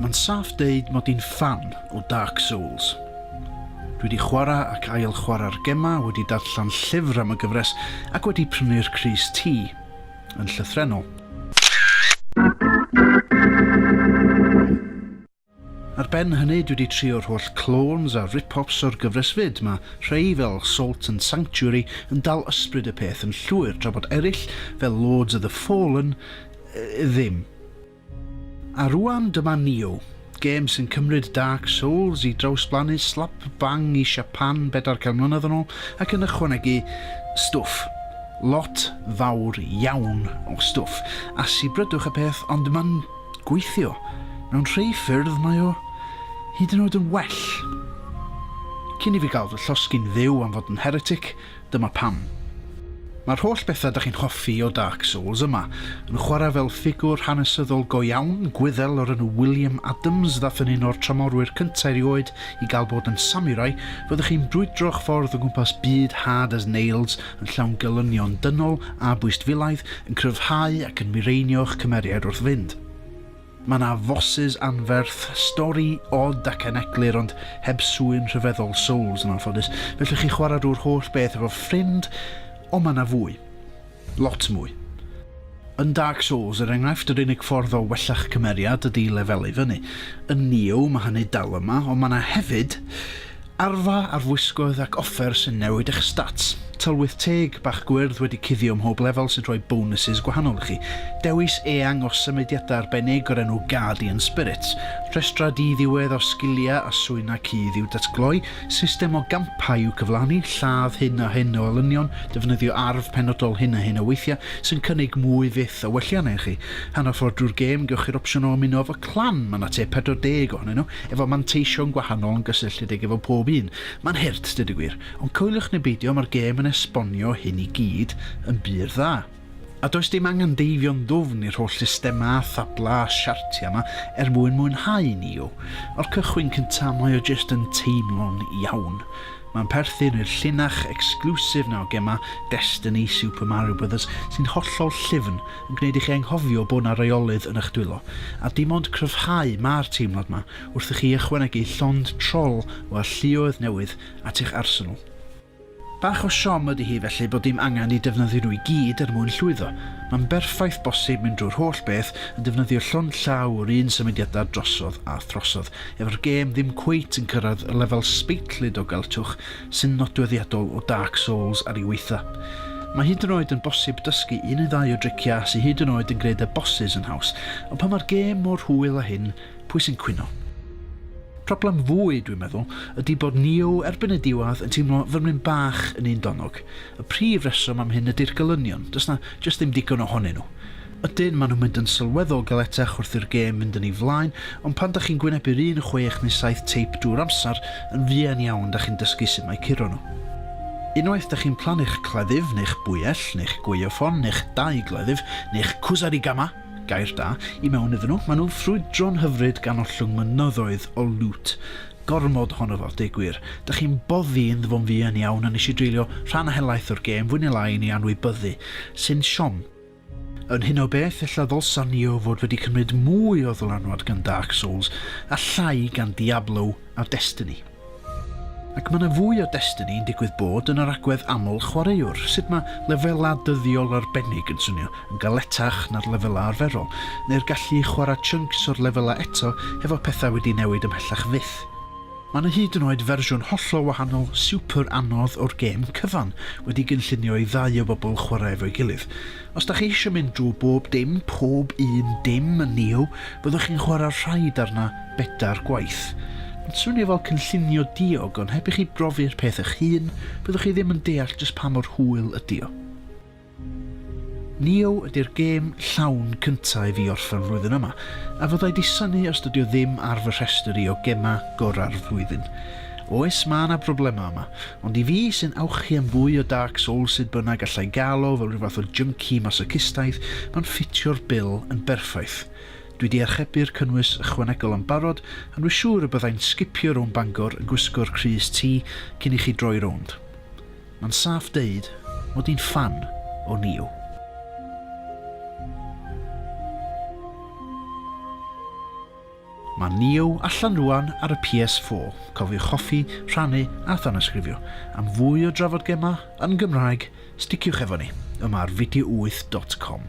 Mae'n saff deud mod i'n fan o Dark Souls. Dwi wedi chwarae ac ail chwarae'r gema, wedi darllen llyfr am y gyfres ac wedi prynu'r crys T yn llythrenol. Ar ben hynny dwi wedi trio'r holl clones a rip-offs o'r gyfres fyd. Mae rhai fel Salt and Sanctuary yn dal ysbryd y peth yn llwyr, tra bod eraill fel Lords of the Fallen ddim. A rwan dyma Nioh, gêm sy'n cymryd Dark Souls i drawsblannu slap bang i Japan 400 mlynedd yn ôl ac yn ychwanegu stwff. Lot fawr iawn o stwff. A si brydwch y peth, ond mae'n gweithio. Mewn rhai ffyrdd mae o hyd yn oed yn well. Cyn i fi gael fy llosgi'n dduw am fod yn heretic, dyma pam. Mae'r holl bethau ydych chi'n hoffi o Dark Souls yma yn chwarae fel ffigwr hanesyddol go iawn, gwyddel o'r enw William Adams ddath yn un o'r tramorwyr cyntaf erioed i gael bod yn samurai. Fyddwch chi'n brwydro'ch ffordd o gwmpas byd hard as nails yn llawn gelynion dynol a bwystfilaidd yn cryfhau ac yn mireinio'ch cymeriad wrth fynd. Mae yna fosses anferth, stori od ac eneglir ond heb swyn rhyfeddol Souls yn anffodus. Felly chi chwarae drwy'r holl beth efo ffrind, ond mae yna fwy. Lot mwy. Yn Dark Souls, enghraifft, yr unig ffordd o wella'ch cymeriad ydy lefelu fyny. Yn Nioh mae hynny dal yma, ond mae yna hefyd arfa, arfwisgoedd ac offer sy'n newid eich stats. Tylwyth teg bach gwyrdd wedi cuddio mhob lefel sy'n rhoi bonuses gwahanol i chi. Dewis eang o symudiadau arbennig o'r enw Guardian Spirits. Rhestra di-ddiwedd o sgiliau a swynau cudd i'w datgloi. System o gampau i'w cyflawni, lladd hyn a hyn o olynion, defnyddio arf penodol hyn a hyn o weithiau, sy'n cynnig mwy fyth o welliannau chi. Hanner ffordd drwy'r gêm, gewch chi'r opsiwn o ymuno efo clan, mae yna te 40 ohonyn nhw, efo manteision gwahanol yn gysylltiedig efo pob un. Mae'n hirt, dyd y gwir, ond coelwch neu beidio mae'r gêm yn esbonio hyn i gyd yn byr dda. A does dim angen deifio'n ddwfn i'r holl systema, thabla a siartiau yma mwyn mwynhau Nioh. O'r cychwyn cyntaf mae o jyst yn teimlo'n iawn. Mae'n perthyn i'r llinach exclusif na o gema Destiny Super Mario Bros. Sy'n hollol llyfn yn gwneud i chi anghofio bod yna reolydd yn eich dwylo. A dim ond cryfhau mae'r teimlad yma wrth i chi ychwanegu llond troll o alluoedd newydd at eich arsenal. Bach o siom ydy hi felly bod dim angen i defnyddio nhw i gyd mwyn llwyddo. Mae'n berffaith bosib mynd drwy'r holl beth yn defnyddio llond llaw o'r un symudiadau drosodd a throsodd, efo'r gêm ddim cweit yn cyrraedd y lefel sbeitlyd o galtwch sy'n nodweddiadol o Dark Souls ar ei weitha. Mae hyd yn oed yn bosib dysgu un neu ddau o driciau sy'n hyd yn oed yn gwneud y bosses yn haws, ond pan mae'r gêm mor hwyl â hyn, pwy sy'n cwyno? Problem fwy, dwi'n meddwl, ydy bod Nioh erbyn y diwedd yn teimlo fyrmyn bach yn un donog. Y prif reswm am hyn ydy'r gelynion, does na jyst ddim digon ohonyn nhw. Ydyn, maen nhw'n mynd yn sylweddol galetach wrth i'r gêm mynd yn ei flaen, ond pan da chi'n gwynebu'r 1, 6 neu 7 teip drwy'r amser, yn fuan iawn da chi'n dysgu sut mae curo nhw. Unwaith da chi'n plannu'ch cleddyf, neu'ch bwyell, neu'ch gwaeoffon, neu'ch dau gleddyf, neu'ch kusarigama, gair da, i mewn iddyn nhw, maen nhw'n ffrwydro'n hyfryd gan ollwng mynyddoedd o loot. Gormod honno fo, deu gwir. Da chi'n boddi yn ddyfon fuan iawn a nes i dreulio rhan a helaeth o'r gêm fwy neu lai i anwybyddu, sy'n siom. Yn hyn o beth, ella ddylsa Nioh fod wedi cymryd mwy o ddylanwad gan Dark Souls a llai gan Diablo a Destiny. Ac mae yna fwy o Destiny yn digwydd bod yn yr agwedd aml chwaraewr, sut mae lefelau dyddiol arbennig yn swnio yn galetach na'r lefelau arferol, neu'r gallu chwarae chunks o'r lefelau eto efo pethau wedi newid ymhellach fyth. Mae yna hyd yn oed fersiwn hollol wahanol super anodd o'r gêm cyfan wedi gynllunio i ddau o bobl chwarae efo'i gilydd. Os da chi eisiau mynd drwy pob un dim yn Nioh, byddwch chi'n chwarae rhaid arna bedair gwaith. Mae'n swnio fel cynllunio diog, ond heb i chi brofi'r peth eich hun, byddwch chi ddim yn deall jyst pa mor hwyl ydi o. Nioh ydy'r gêm llawn cyntaf i fi orffen flwyddyn yma, a fyddai di synnu os dydi o ddim ar fy rhestr i o gema gora'r flwyddyn. Oes, mae yna broblemau yma, ond i fi sy'n awchu am fwy o Dark Souls sydd bynnag allai gael o fel rhyw fath o junkie masocistaidd, mae'n ffitio'r bil yn berffaith. Dwi wedi archebu'r cynnwys ychwanegol yn barod, a dwi'n siŵr y byddai'n sgipio rownd Bangor yn gwisgo'r crys T cyn i chi droi rownd. Mae'n saff deud mod i'n fan o Nioh. Mae Neo allan rwan ar y PS4. Cofiwch hoffi, rhannu a thanysgrifio. Am fwy o drafod gema yn Gymraeg, sticiwch efo ni yma ar fideo8.com.